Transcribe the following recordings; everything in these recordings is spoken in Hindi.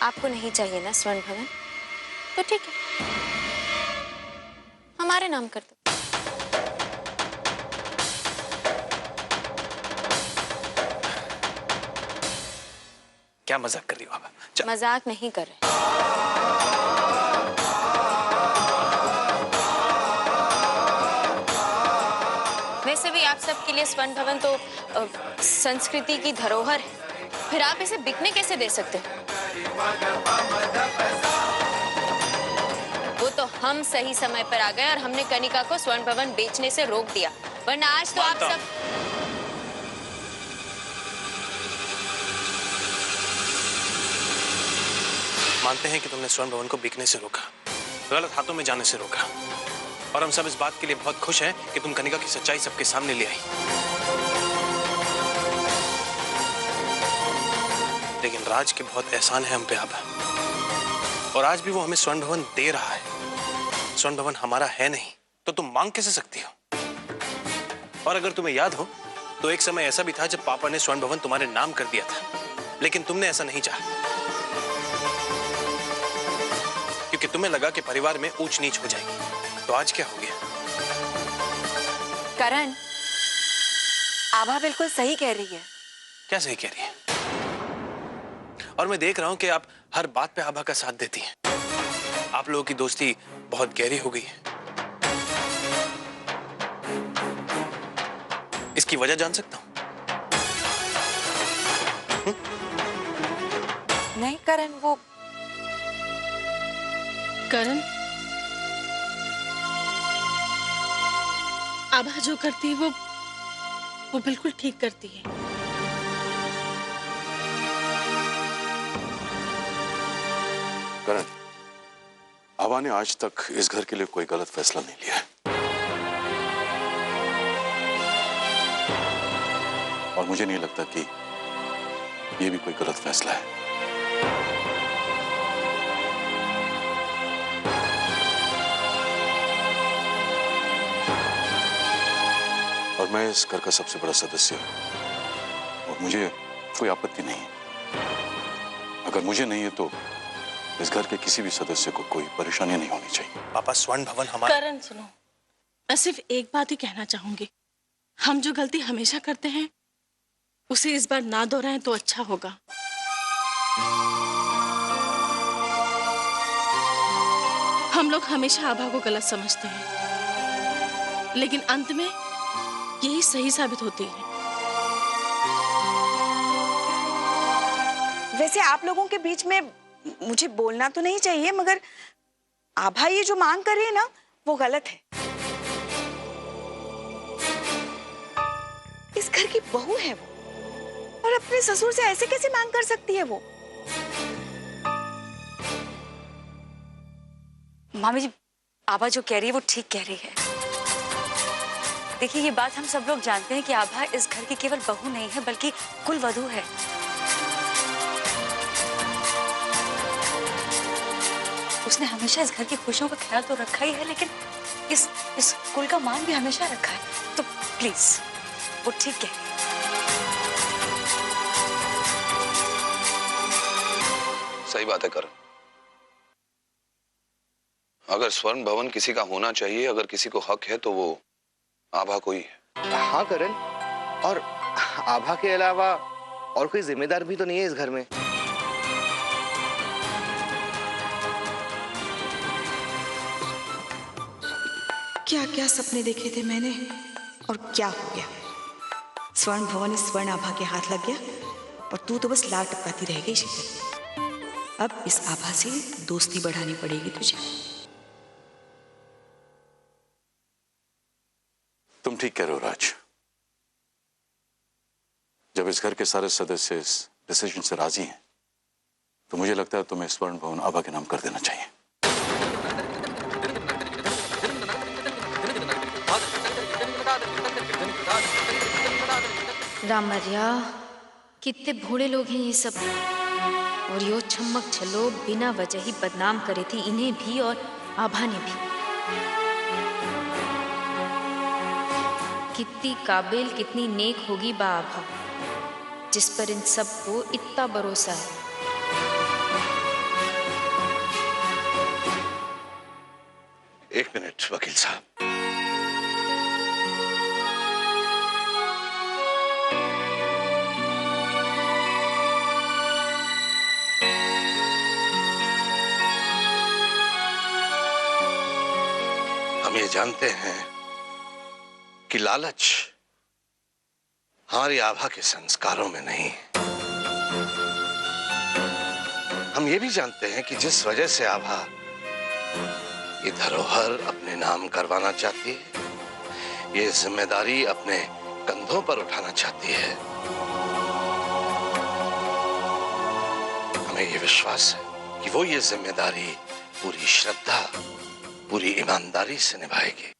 आपको नहीं चाहिए ना स्वर्ण भवन, तो ठीक है, हमारे नाम कर दो। क्या मजाक कर रही हो आप? मजाक नहीं कर रहे। वैसे भी आप सबके लिए स्वर्ण भवन तो संस्कृति की धरोहर है, फिर आप इसे बिकने कैसे दे सकते हो? वो तो हम सही समय पर आ गए और हमने कनिका को स्वर्ण भवन बेचने से रोक दिया, वरना आज तो आप सब मानते हैं कि तुमने स्वर्ण भवन को बिकने से रोका, गलत हाथों में जाने से रोका, और हम सब इस बात के लिए बहुत खुश हैं कि तुम कनिका की सच्चाई सबके सामने ले आई। लेकिन राज के बहुत एहसान है हम पे आभा, और आज भी वो हमें स्वर्ण भवन दे रहा है। स्वर्ण भवन हमारा है नहीं तो तुम मांग कैसे सकती हो? और अगर तुम्हें याद हो तो एक समय ऐसा भी था जब पापा ने स्वर्ण भवन तुम्हारे नाम कर दिया था, लेकिन तुमने ऐसा नहीं चाहा, क्योंकि तुम्हें लगा कि परिवार में ऊंच नीच हो जाएगी। तो आज क्या हो गया? करण, आभा बिल्कुल सही कह रही है। क्या सही कह रही है? और मैं देख रहा हूं कि आप हर बात पे आभा का साथ देती हैं। आप लोगों की दोस्ती बहुत गहरी हो गई है। इसकी वजह जान सकता हूं? नहीं करण, वो करण, आभा जो करती है वो बिल्कुल ठीक करती है। करण, आभा ने आज तक इस घर के लिए कोई गलत फैसला नहीं लिया है, और मुझे नहीं लगता कि ये भी कोई गलत फैसला है। और मैं इस घर का सबसे बड़ा सदस्य हूं, और मुझे कोई आपत्ति नहीं है। अगर मुझे नहीं है तो इस घर के किसी भी सदस्य को कोई परेशानी नहीं होनी चाहिए। पापा, स्वर्ण भवन हमारा। करण सुनो, मैं सिर्फ एक बात ही कहना चाहूंगी, हम जो गलती हमेशा करते हैं उसे इस बार ना दोहराएं तो अच्छा होगा। हम लोग हमेशा आभा को गलत समझते हैं, लेकिन अंत में यही सही साबित होती है। वैसे आप लोगों के बीच में मुझे बोलना तो नहीं चाहिए, मगर आभा ये जो मांग कर रही है ना, वो गलत है। इस घर की बहू है वो, और अपने ससुर से ऐसे कैसे मांग कर सकती है वो? मामी जी, आभा जो कह रही है वो ठीक कह रही है। देखिए, ये बात हम सब लोग जानते हैं कि आभा इस घर की केवल बहू नहीं है बल्कि कुल वधू है। उसने हमेशा इस घर की खुशियों का ख्याल तो रखा ही है, लेकिन इस कुल का मान भी हमेशा रखा है। तो प्लीज, वो ठीक कह रही है। सही बात है करण। अगर स्वर्ण भवन किसी का होना चाहिए, अगर किसी को हक है, तो वो आभा को ही है। हाँ करण, और आभा के अलावा और कोई जिम्मेदार भी तो नहीं है इस घर में। क्या क्या सपने देखे थे मैंने, और क्या हो गया? स्वर्ण भवन इस स्वर्ण आभा के हाथ लग गया, और तू तो बस लार टपकाती रह गई शीतल। अब इस आभा से दोस्ती बढ़ानी पड़ेगी तुझे। तुम ठीक कह रहे हो राज। जब इस घर के सारे सदस्य इस डिसीजन से राजी हैं, तो मुझे लगता है तुम्हें स्वर्ण भवन आभा के नाम कर देना चाहिए। रामरिया, कितने भोले लोग हैं ये सब, और यो छम्मक छलो बिना वजह ही बदनाम करे थी इन्हें भी और आभा ने भी। कितनी काबिल, कितनी नेक होगी बा आभा, जिस पर इन सबको इतना भरोसा है। एक मिनट वकील साहब। हम ये जानते हैं कि लालच हमारी आभा के संस्कारों में नहीं। हम ये भी जानते हैं कि जिस वजह से आभा ये धरोहर अपने नाम करवाना चाहती है, ये जिम्मेदारी अपने कंधों पर उठाना चाहती है, हमें ये विश्वास है कि वो ये जिम्मेदारी पूरी श्रद्धा, पूरी ईमानदारी से निभाएगी।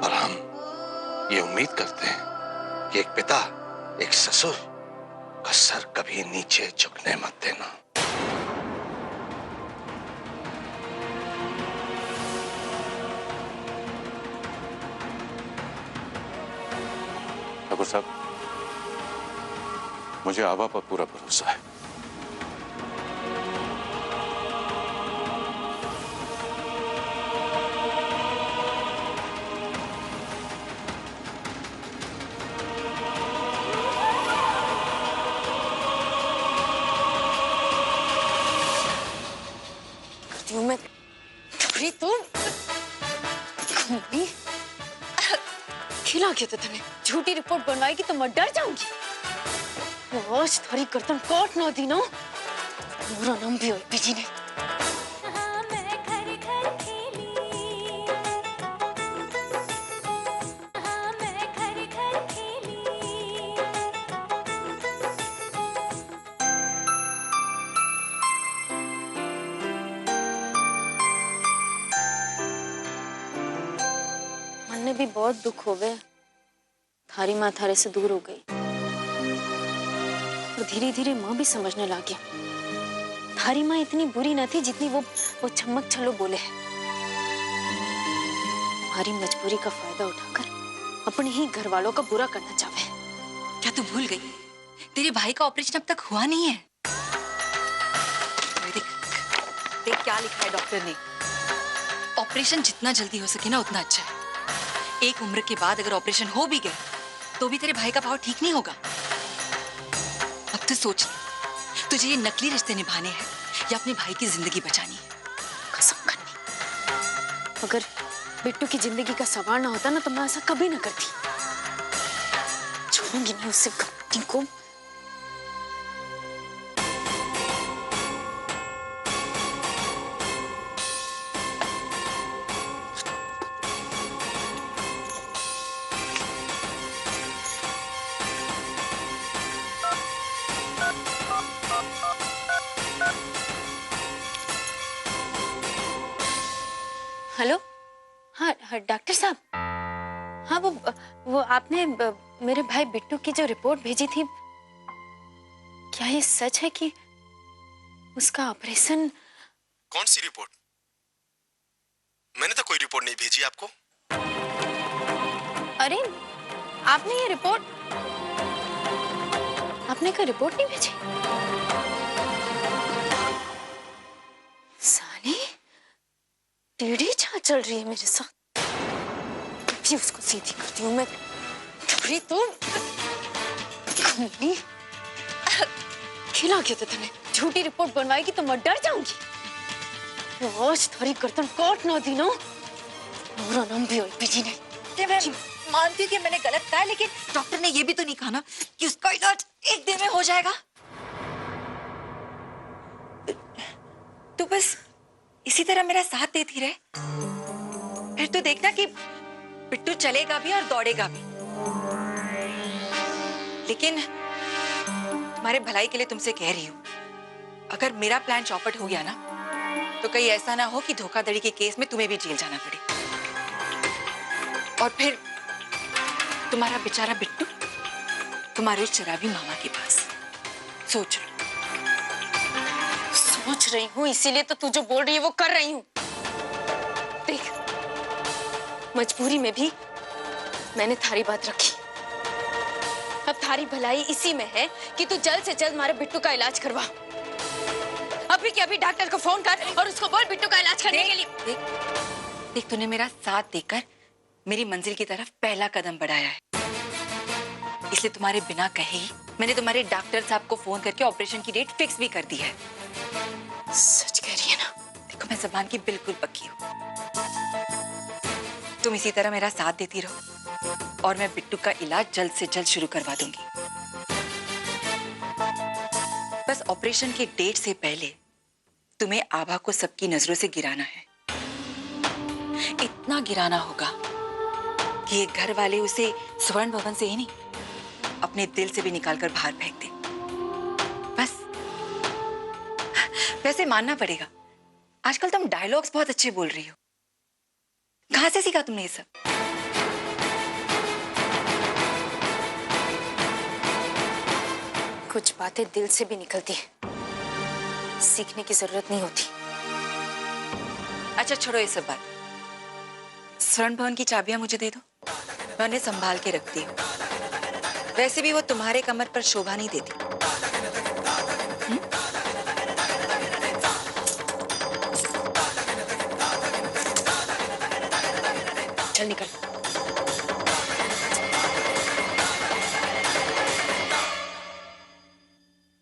और हम ये उम्मीद करते हैं कि एक पिता, एक ससुर का सर कभी नीचे झुकने मत देना। ठाकुर साहब, मुझे आभा पर पूरा भरोसा है। मैं तुम खिला के तो तूने झूठी रिपोर्ट बनवाएगी तो मैं डर जाऊंगी। आज थारी गर्दन काट ना दी ना, पूरा नाम भी ओपी जी ने। मन भी बहुत दुख हो गए, थारी माँ थारे से दूर हो गई। और धीरे धीरे माँ भी समझने लगी थारी माँ इतनी बुरी न थी जितनी वो छमक छल्लो बोले है। हमारी मजबूरी का फायदा उठाकर अपने ही घर वालों का बुरा करना चाहे। क्या तू भूल गई तेरे भाई का ऑपरेशन अब तक हुआ नहीं है? देख क्या लिखा है डॉक्टर ने। ऑपरेशन जितना जल्दी हो सके ना उतना अच्छा है। एक उम्र के बाद अगर ऑपरेशन हो भी गया तो भी तेरे भाई का भाव ठीक नहीं होगा। अब तो सोच तुझे ये नकली रिश्ते निभाने हैं या अपने भाई की जिंदगी बचानी है। कसम करनी, अगर बिट्टू की जिंदगी का सवाल ना होता ना तो मैं ऐसा कभी ना करती। छोड़ूंगी नहीं उससे कभी को। हेलो, हाँ डॉक्टर साहब, हाँ वो आपने मेरे भाई बिट्टू की जो रिपोर्ट भेजी थी, क्या ये सच है कि उसका ऑपरेशन? कौन सी रिपोर्ट? मैंने तो कोई रिपोर्ट नहीं भेजी आपको। अरे आपने ये रिपोर्ट, आपने कोई रिपोर्ट नहीं भेजी? सानी टेढ़ी छा चल रही है मेरे साथ, भी उसको सीधी करती हूँ मैं। तुम खिला के तो तूने झूठी रिपोर्ट बनवाएगी तो मैं डर जाऊंगी। आज थारी गर्दन काट ना दी ना, पूरा नाम भी ओपी जी ने। मैं मानती हूँ कि मैंने गलत कहा, लेकिन डॉक्टर ने ये भी तो नहीं कहा ना कि उसका इलाज एक दिन में हो जाएगा। तू बस इसी तरह मेरा साथ देती रहे, फिर तो देखना कि बिट्टू चलेगा भी और दौड़ेगा भी। लेकिन तुम्हारे भलाई के लिए तुमसे कह रही हूँ, अगर मेरा प्लान चौपट हो गया ना तो कहीं ऐसा ना हो कि धोखाधड़ी के केस में तुम्हें भी जेल जाना पड़े, और फिर तुम्हारा बेचारा बिट्टू तुम्हारे उस शराबी मामा के पास। सोच रही हूँ, इसीलिए तो तू जो बोल रही है वो कर रही हूँ। देख, मजबूरी में भी मैंने थारी बात रखी। अब अब थारी भलाई इसी में है कि तू जल्द से जल्द हमारे बिट्टू का इलाज करवा। अभी के अभी डॉक्टर को फोन कर और उसको बोल बिट्टू का इलाज करने के लिए। देख तूने मेरा साथ देकर मेरी मंजिल की तरफ पहला कदम बढ़ाया है, इसलिए तुम्हारे बिना कहे ही मैंने तुम्हारे डॉक्टर साहब को फोन करके ऑपरेशन की डेट फिक्स भी कर दी है। सच कह रही है ना? देखो मैं ज़बान की बिल्कुल पक्की हूँ। तुम इसी तरह मेरा साथ देती रहो और मैं बिट्टू का इलाज जल्द से जल्द शुरू करवा दूंगी। बस ऑपरेशन के डेट से पहले तुम्हें आभा को सबकी नजरों से गिराना है। इतना गिराना होगा कि ये घर वाले उसे स्वर्ण भवन से ही नहीं, अपने दिल से भी निकालकर बाहर फेंक दे। बस वैसे मानना पड़ेगा, आजकल तुम डायलॉग्स बहुत अच्छे बोल रही हो। कहां से सीखा तुमने ये सब? कुछ बातें दिल से भी निकलती हैं, सीखने की जरूरत नहीं होती। अच्छा छोड़ो ये सब बात, स्वर्ण भवन की चाबियां मुझे दे दो, मैं उन्हें संभाल के रखती हूँ। वैसे भी वो तुम्हारे कमर पर शोभा नहीं देती। चल निकल।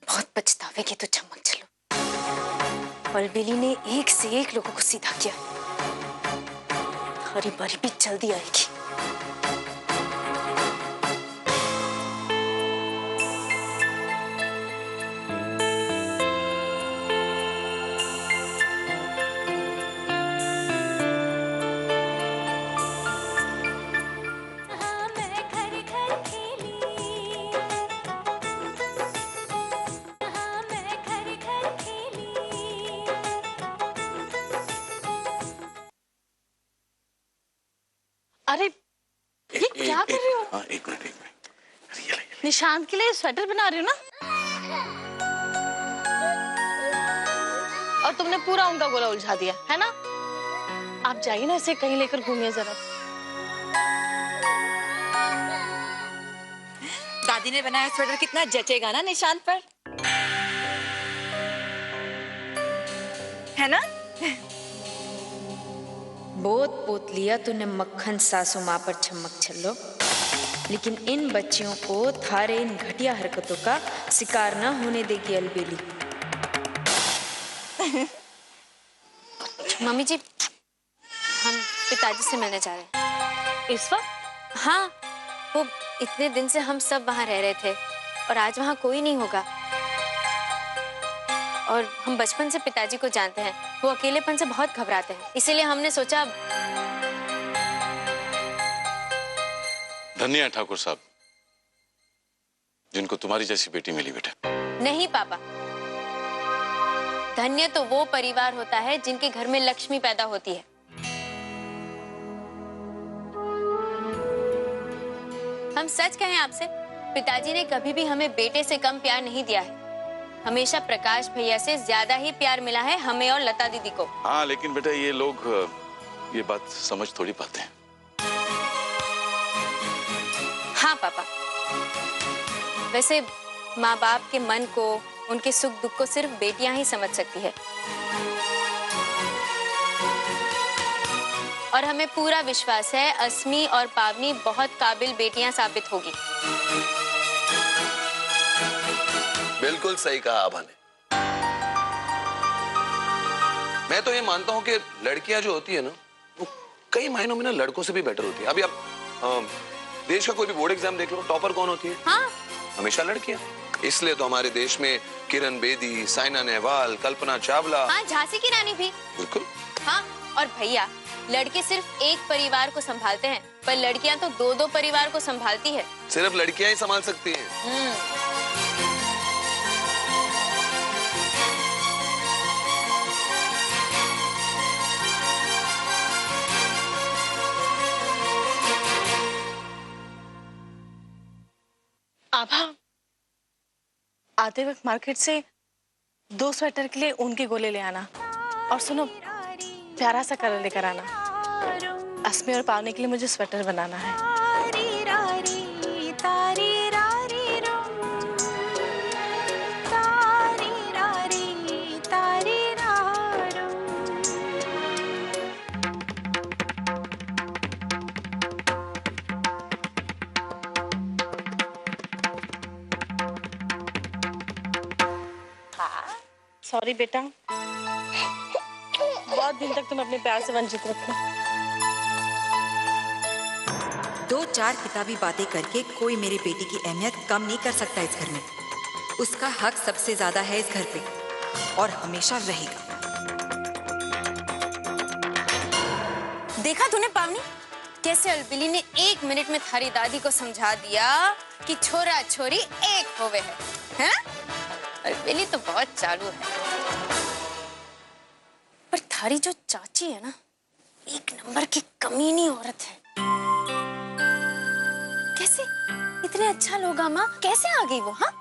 बहुत पछतावेगी तो चमक चलो। अलबेली ने एक से एक लोगों को सीधा किया, हरी बारी भी जल्दी आएगी। अरे ये क्या कर रहे हो? हाँ एक मिनट। ये ले। निशांत के लिए स्वेटर बना रही हो ना? और तुमने पूरा उनका गोला उलझा दिया है ना? आप जाइए ना, इसे कहीं लेकर घूमिए जरा। दादी ने बनाया स्वेटर कितना जचेगा ना निशांत पर, है ना? बहुत पोत लिया तूने मक्खन सासू माँ पर चमक छल्लो, लेकिन इन बच्चियों को थारे इन घटिया हरकतों का शिकार न होने देगी अलबेली। मम्मी जी, हम पिताजी से मिलने जा रहे हैं इस वक्त? हाँ, वो इतने दिन से हम सब वहाँ रह रहे थे और आज वहाँ कोई नहीं होगा। और हम बचपन से पिताजी को जानते हैं, वो अकेलेपन से बहुत घबराते हैं, इसीलिए हमने सोचा। धन्य है ठाकुर साहब जिनको तुम्हारी जैसी बेटी मिली बेटा। नहीं पापा, धन्य तो वो परिवार होता है जिनके घर में लक्ष्मी पैदा होती है। हम सच कहें आपसे, पिताजी ने कभी भी हमें बेटे से कम प्यार नहीं दिया है। हमेशा प्रकाश भैया से ज्यादा ही प्यार मिला है हमें और लता दीदी को। हाँ लेकिन बेटा ये लोग ये बात समझ थोड़ी पाते हैं। हाँ पापा, वैसे माँ बाप के मन को, उनके सुख दुख को सिर्फ बेटियां ही समझ सकती है। और हमें पूरा विश्वास है अस्मी और पावनी बहुत काबिल बेटियां साबित होगी। बिल्कुल सही कहा आभा ने। मैं तो ये मानता हूं कि लड़कियां जो होती है ना, वो कई मायनों में ना लड़कों से भी बेटर होती है। अभी आप देश का कोई भी बोर्ड एग्जाम देख लो, टॉपर कौन होती है? हाँ, हमेशा लड़कियां। इसलिए तो हमारे देश में किरण बेदी, साइना नेहवाल, कल्पना चावला, हाँ झांसी की रानी भी। बिल्कुल। हाँ, और भैया, लड़के सिर्फ एक परिवार को संभालते हैं, पर लड़कियां तो दो दो परिवार को संभालती है। सिर्फ लड़कियां ही संभाल सकती हैं। आभा, आते वक्त मार्केट से 2 स्वेटर के लिए ऊन के गोले ले आना, और सुनो प्यारा सा कलर लेकर आना। अस्मी और पावनी के लिए मुझे स्वेटर बनाना है। सॉरी बेटा, बहुत दिन तक तुम अपने प्यार से वंचित रखे। 2-4 किताबी बातें करके कोई मेरे बेटे की अहमियत कम नहीं कर सकता इस घर में। उसका हक सबसे ज्यादा है इस घर पे और हमेशा रहेगा। देखा तूने पावनी, कैसे अलबिली ने 1 मिनट में थारी दादी को समझा दिया कि छोरा छोरी एक होवे है, हैं? अलबिली तो बहुत चालू है। पर थारी जो चाची है ना, 1 नंबर की कमीनी औरत है। कैसे इतने अच्छा लोग माँ कैसे आ गई वो? हाँ,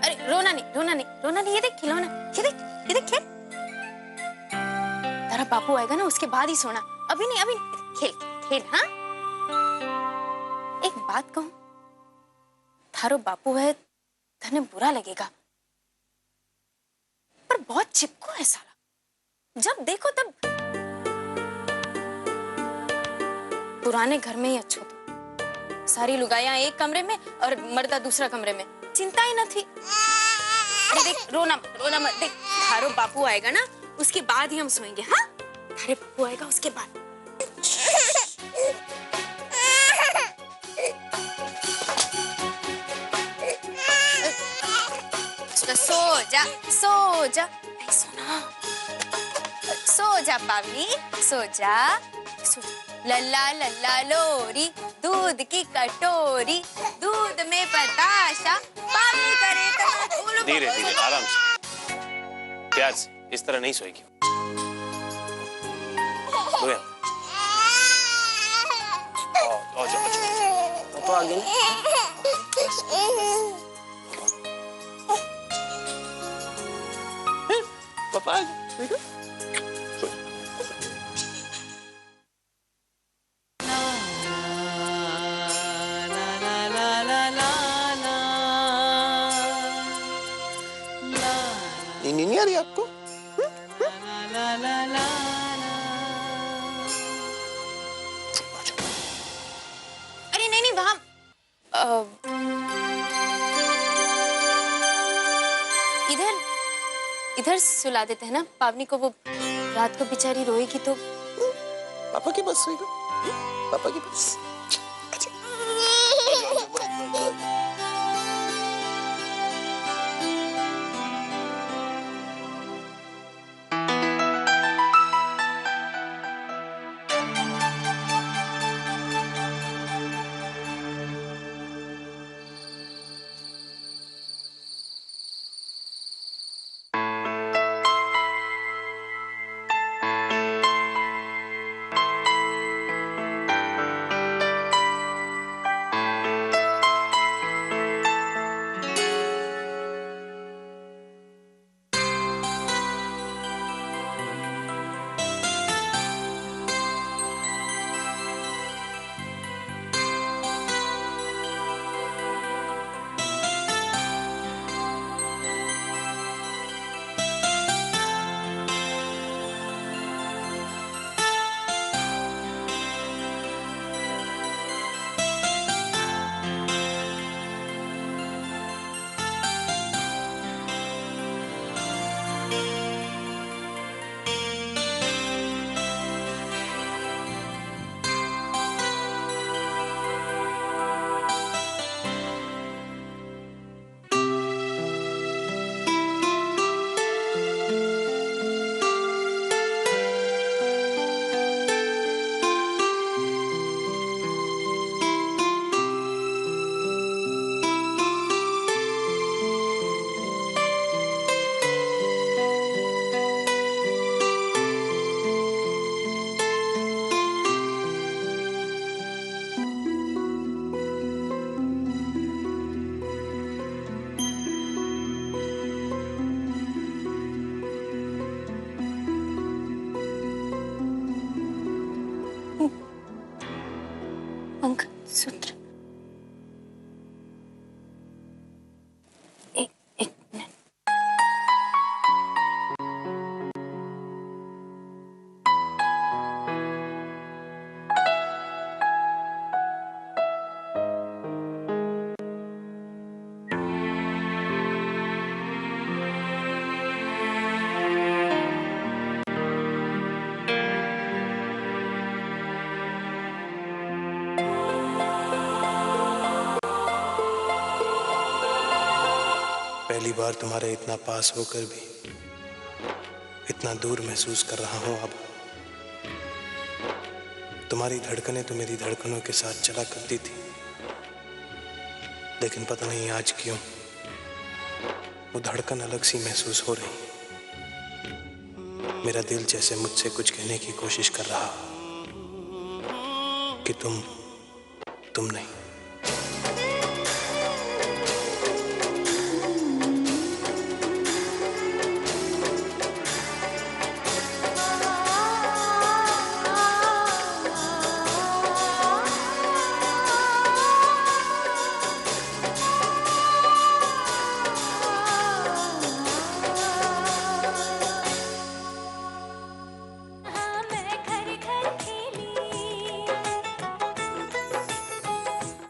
अरे रोना नहीं, ये देख खिलौना, ये देख खेल। तेरा बापू आएगा ना, उसके बाद ही सोना, अभी नहीं, खेल। हाँ, एक बात कहूं, थारो बापू है, तने बुरा लगेगा, पर बहुत चिपको है साला। जब देखो तब पुराने घर में ही अच्छा था। सारी लुगाइयां एक कमरे में और मर्दा दूसरा कमरे में, चिंता ही न थी। अरे देख, रोना मत, देख थारो बापू आएगा ना, उसके बाद ही हम सोएंगे। हाँ, थारे बापू आएगा उसके बाद। सो जा, नहीं सोना, सो जा पावनी, सो जा। लल्ला लल्ला लोरी, दूध की कटोरी, दूध में बताशा, पावनी करे तो धीरे आराम से। प्यार से, इस तरह नहीं सोएगी। तो आगे पापा नहीं आ रही आपको? अरे नहीं, वहां इधर सुला देते हैं ना पावनी को, वो रात को बेचारी रोएगी तो। पापा के पास सोएगा, पापा के पास। मंगलसूत्र। एक मिनट। पहली बार तुम्हारे इतना पास होकर भी इतना दूर महसूस कर रहा हूं। अब तुम्हारी धड़कनें तो मेरी धड़कनों के साथ चला करती थी, लेकिन पता नहीं आज क्यों वो धड़कन अलग सी महसूस हो रही। मेरा दिल जैसे मुझसे कुछ कहने की कोशिश कर रहा कि तुम नहीं।